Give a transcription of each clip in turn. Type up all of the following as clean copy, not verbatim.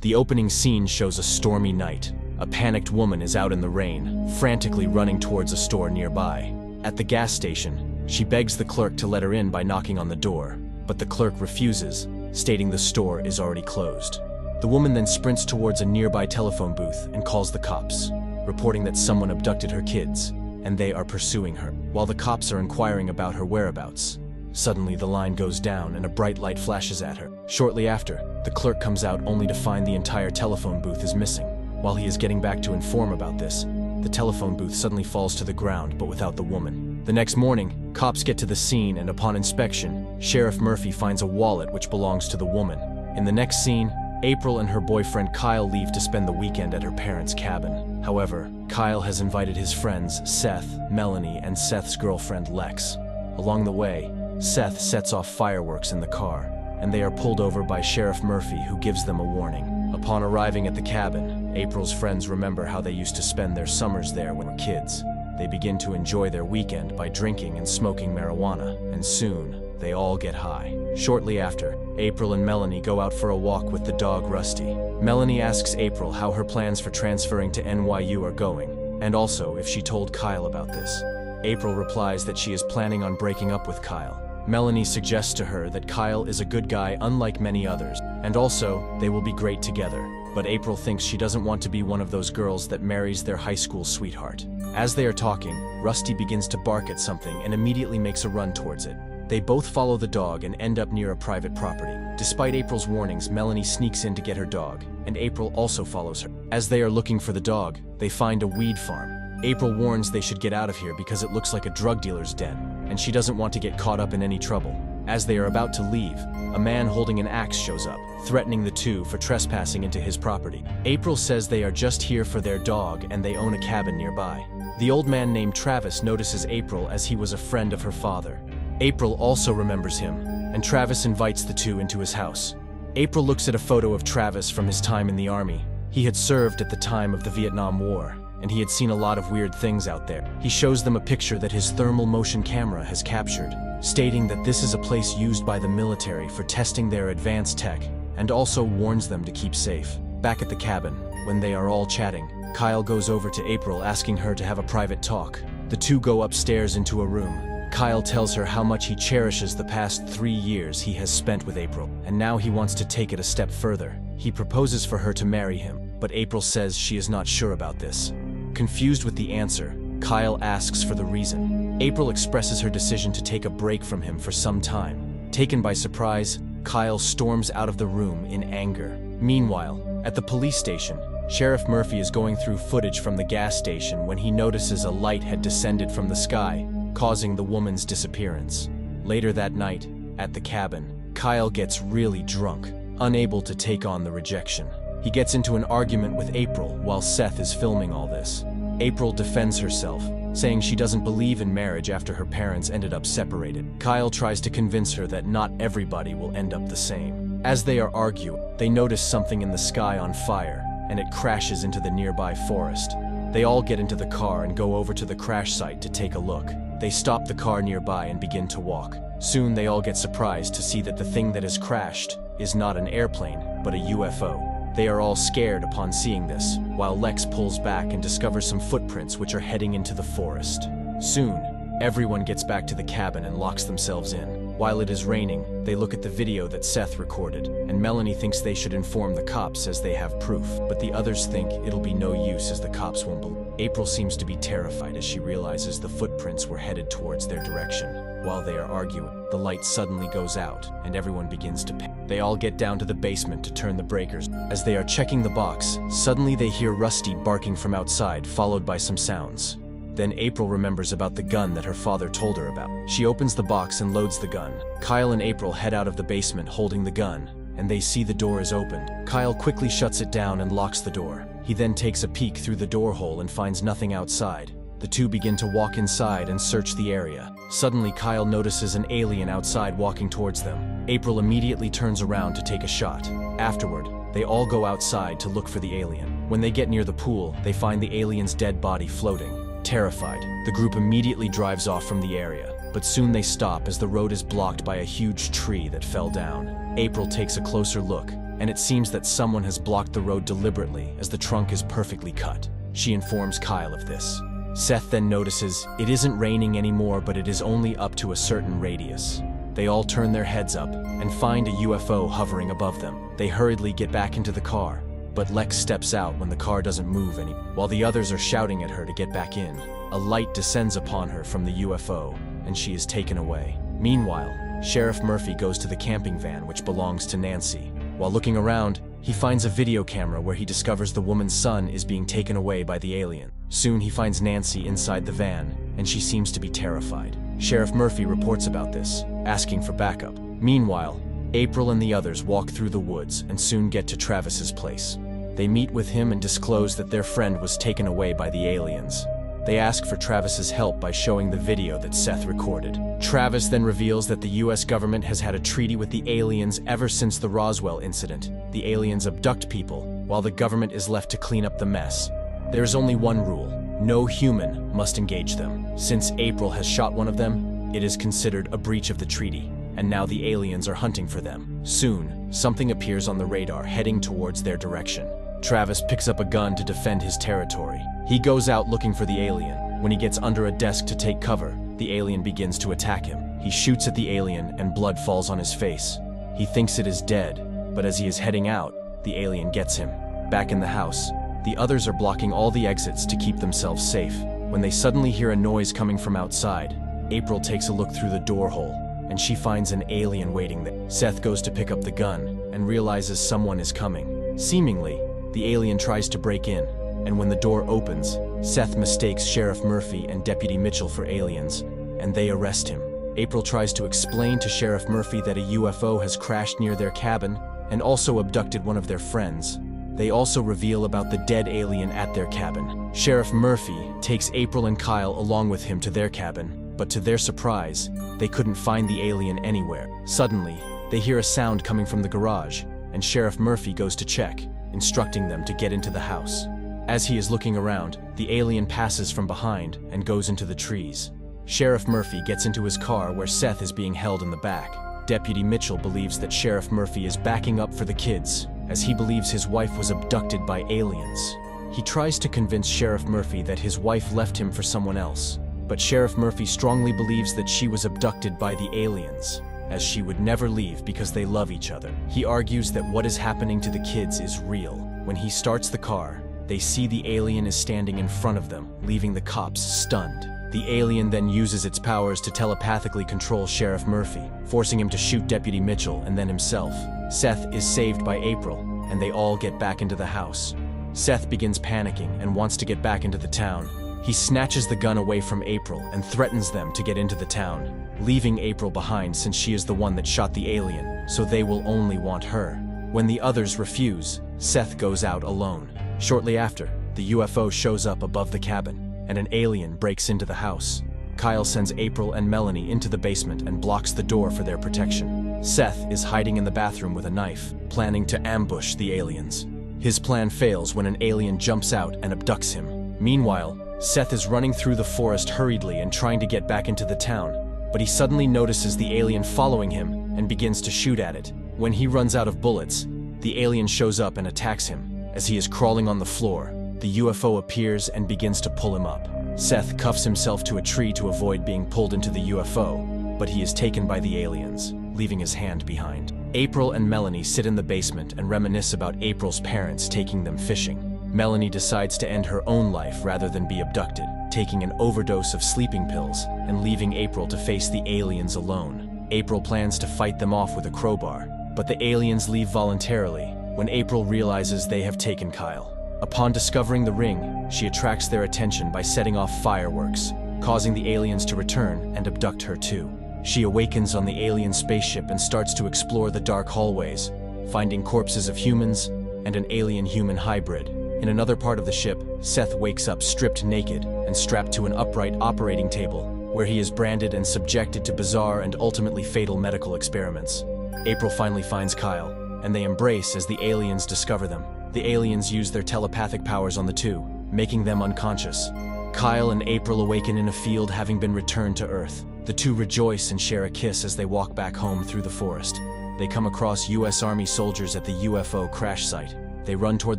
The opening scene shows a stormy night. A panicked woman is out in the rain, frantically running towards a store nearby. At the gas station, she begs the clerk to let her in by knocking on the door, but the clerk refuses, stating the store is already closed. The woman then sprints towards a nearby telephone booth and calls the cops, reporting that someone abducted her kids, and they are pursuing her. While the cops are inquiring about her whereabouts, suddenly the line goes down and a bright light flashes at her. Shortly after, the clerk comes out only to find the entire telephone booth is missing. While he is getting back to inform about this, the telephone booth suddenly falls to the ground but without the woman. The next morning, cops get to the scene and upon inspection, Sheriff Murphy finds a wallet which belongs to the woman. In the next scene, April and her boyfriend Kyle leave to spend the weekend at her parents' cabin. However, Kyle has invited his friends Seth, Melanie, and Seth's girlfriend Lex. Along the way, Seth sets off fireworks in the car, and they are pulled over by Sheriff Murphy, who gives them a warning. Upon arriving at the cabin, April's friends remember how they used to spend their summers there when they were kids. They begin to enjoy their weekend by drinking and smoking marijuana, and soon, they all get high. Shortly after, April and Melanie go out for a walk with the dog Rusty. Melanie asks April how her plans for transferring to NYU are going, and also if she told Kyle about this. April replies that she is planning on breaking up with Kyle. Melanie suggests to her that Kyle is a good guy unlike many others, and also, they will be great together. But April thinks she doesn't want to be one of those girls that marries their high school sweetheart. As they are talking, Rusty begins to bark at something and immediately makes a run towards it. They both follow the dog and end up near a private property. Despite April's warnings, Melanie sneaks in to get her dog, and April also follows her. As they are looking for the dog, they find a weed farm. April warns they should get out of here because it looks like a drug dealer's den, and she doesn't want to get caught up in any trouble. As they are about to leave, a man holding an axe shows up, threatening the two for trespassing into his property. April says they are just here for their dog and they own a cabin nearby. The old man named Travis notices April as he was a friend of her father. April also remembers him, and Travis invites the two into his house. April looks at a photo of Travis from his time in the army. He had served at the time of the Vietnam War, and he had seen a lot of weird things out there. He shows them a picture that his thermal motion camera has captured, stating that this is a place used by the military for testing their advanced tech, and also warns them to keep safe. Back at the cabin, when they are all chatting, Kyle goes over to April asking her to have a private talk. The two go upstairs into a room. Kyle tells her how much he cherishes the past 3 years he has spent with April, and now he wants to take it a step further. He proposes for her to marry him, but April says she is not sure about this. Confused with the answer, Kyle asks for the reason. April expresses her decision to take a break from him for some time. Taken by surprise, Kyle storms out of the room in anger. Meanwhile, at the police station, Sheriff Murphy is going through footage from the gas station when he notices a light had descended from the sky, causing the woman's disappearance. Later that night, at the cabin, Kyle gets really drunk, unable to take on the rejection. He gets into an argument with April while Seth is filming all this. April defends herself, saying she doesn't believe in marriage after her parents ended up separated. Kyle tries to convince her that not everybody will end up the same. As they are arguing, they notice something in the sky on fire, and it crashes into the nearby forest. They all get into the car and go over to the crash site to take a look. They stop the car nearby and begin to walk. Soon they all get surprised to see that the thing that has crashed is not an airplane, but a UFO. They are all scared upon seeing this, while Lex pulls back and discovers some footprints which are heading into the forest. Soon, everyone gets back to the cabin and locks themselves in. While it is raining, they look at the video that Seth recorded, and Melanie thinks they should inform the cops as they have proof, but the others think it'll be no use as the cops won't believe. April seems to be terrified as she realizes the footprints were headed towards their direction. While they are arguing, the light suddenly goes out, and everyone begins to panic. They all get down to the basement to turn the breakers. As they are checking the box, suddenly they hear Rusty barking from outside, followed by some sounds. Then April remembers about the gun that her father told her about. She opens the box and loads the gun. Kyle and April head out of the basement holding the gun, and they see the door is opened. Kyle quickly shuts it down and locks the door. He then takes a peek through the door hole and finds nothing outside. The two begin to walk inside and search the area. Suddenly, Kyle notices an alien outside walking towards them. April immediately turns around to take a shot. Afterward, they all go outside to look for the alien. When they get near the pool, they find the alien's dead body floating. Terrified, the group immediately drives off from the area, but soon they stop as the road is blocked by a huge tree that fell down. April takes a closer look and it seems that someone has blocked the road deliberately as the trunk is perfectly cut. She informs Kyle of this. Seth then notices it isn't raining anymore, but it is only up to a certain radius. They all turn their heads up and find a UFO hovering above them. They hurriedly get back into the car, but Lex steps out when the car doesn't move anymore. While the others are shouting at her to get back in, a light descends upon her from the UFO, and she is taken away. Meanwhile, Sheriff Murphy goes to the camping van which belongs to Nancy. While looking around, he finds a video camera where he discovers the woman's son is being taken away by the alien. Soon he finds Nancy inside the van, and she seems to be terrified. Sheriff Murphy reports about this, asking for backup. Meanwhile, April and the others walk through the woods and soon get to Travis's place. They meet with him and disclose that their friend was taken away by the aliens. They ask for Travis's help by showing the video that Seth recorded. Travis then reveals that the US government has had a treaty with the aliens ever since the Roswell incident. The aliens abduct people, while the government is left to clean up the mess. There is only one rule: no human must engage them. Since April has shot one of them, it is considered a breach of the treaty, and now the aliens are hunting for them. Soon, something appears on the radar heading towards their direction. Travis picks up a gun to defend his territory. He goes out looking for the alien. When he gets under a desk to take cover, the alien begins to attack him. He shoots at the alien and blood falls on his face. He thinks it is dead, but as he is heading out, the alien gets him. Back in the house, the others are blocking all the exits to keep themselves safe. When they suddenly hear a noise coming from outside, April takes a look through the door hole, and she finds an alien waiting there. Seth goes to pick up the gun and realizes someone is coming. Seemingly, the alien tries to break in, and when the door opens, Seth mistakes Sheriff Murphy and Deputy Mitchell for aliens, and they arrest him. April tries to explain to Sheriff Murphy that a UFO has crashed near their cabin and also abducted one of their friends. They also reveal about the dead alien at their cabin. Sheriff Murphy takes April and Kyle along with him to their cabin, but to their surprise, they couldn't find the alien anywhere. Suddenly, they hear a sound coming from the garage, and Sheriff Murphy goes to check, instructing them to get into the house. As he is looking around, the alien passes from behind and goes into the trees. Sheriff Murphy gets into his car where Seth is being held in the back. Deputy Mitchell believes that Sheriff Murphy is backing up for the kids, as he believes his wife was abducted by aliens. He tries to convince Sheriff Murphy that his wife left him for someone else, but Sheriff Murphy strongly believes that she was abducted by the aliens, as she would never leave because they love each other. He argues that what is happening to the kids is real. When he starts the car, they see the alien is standing in front of them, leaving the cops stunned. The alien then uses its powers to telepathically control Sheriff Murphy, forcing him to shoot Deputy Mitchell and then himself. Seth is saved by April, and they all get back into the house. Seth begins panicking and wants to get back into the town. He snatches the gun away from April and threatens them to get into the town, leaving April behind since she is the one that shot the alien, so they will only want her. When the others refuse, Seth goes out alone. Shortly after, the UFO shows up above the cabin, and an alien breaks into the house. Kyle sends April and Melanie into the basement and blocks the door for their protection. Seth is hiding in the bathroom with a knife, planning to ambush the aliens. His plan fails when an alien jumps out and abducts him. Meanwhile, Seth is running through the forest hurriedly and trying to get back into the town, but he suddenly notices the alien following him and begins to shoot at it. When he runs out of bullets, the alien shows up and attacks him. As he is crawling on the floor, the UFO appears and begins to pull him up. Seth cuffs himself to a tree to avoid being pulled into the UFO, but he is taken by the aliens, leaving his hand behind. April and Melanie sit in the basement and reminisce about April's parents taking them fishing. Melanie decides to end her own life rather than be abducted, taking an overdose of sleeping pills and leaving April to face the aliens alone. April plans to fight them off with a crowbar, but the aliens leave voluntarily when April realizes they have taken Kyle. Upon discovering the ring, she attracts their attention by setting off fireworks, causing the aliens to return and abduct her too. She awakens on the alien spaceship and starts to explore the dark hallways, finding corpses of humans and an alien-human hybrid. In another part of the ship, Seth wakes up stripped naked and strapped to an upright operating table, where he is branded and subjected to bizarre and ultimately fatal medical experiments. April finally finds Kyle, and they embrace as the aliens discover them. The aliens use their telepathic powers on the two, making them unconscious. Kyle and April awaken in a field having been returned to Earth. The two rejoice and share a kiss as they walk back home through the forest. they come across US Army soldiers at the UFO crash site. They run toward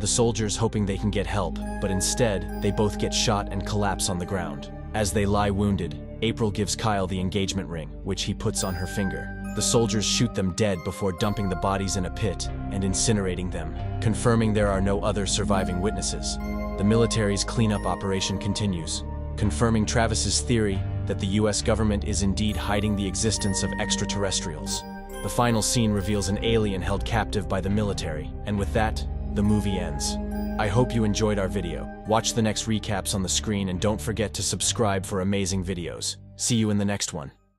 the soldiers hoping they can get help, but instead, they both get shot and collapse on the ground. As they lie wounded, April gives Kyle the engagement ring, which he puts on her finger. The soldiers shoot them dead before dumping the bodies in a pit and incinerating them, confirming there are no other surviving witnesses. The military's cleanup operation continues, confirming Travis's theory that the US government is indeed hiding the existence of extraterrestrials. The final scene reveals an alien held captive by the military, and with that, the movie ends. I hope you enjoyed our video. Watch the next recaps on the screen and don't forget to subscribe for amazing videos. See you in the next one.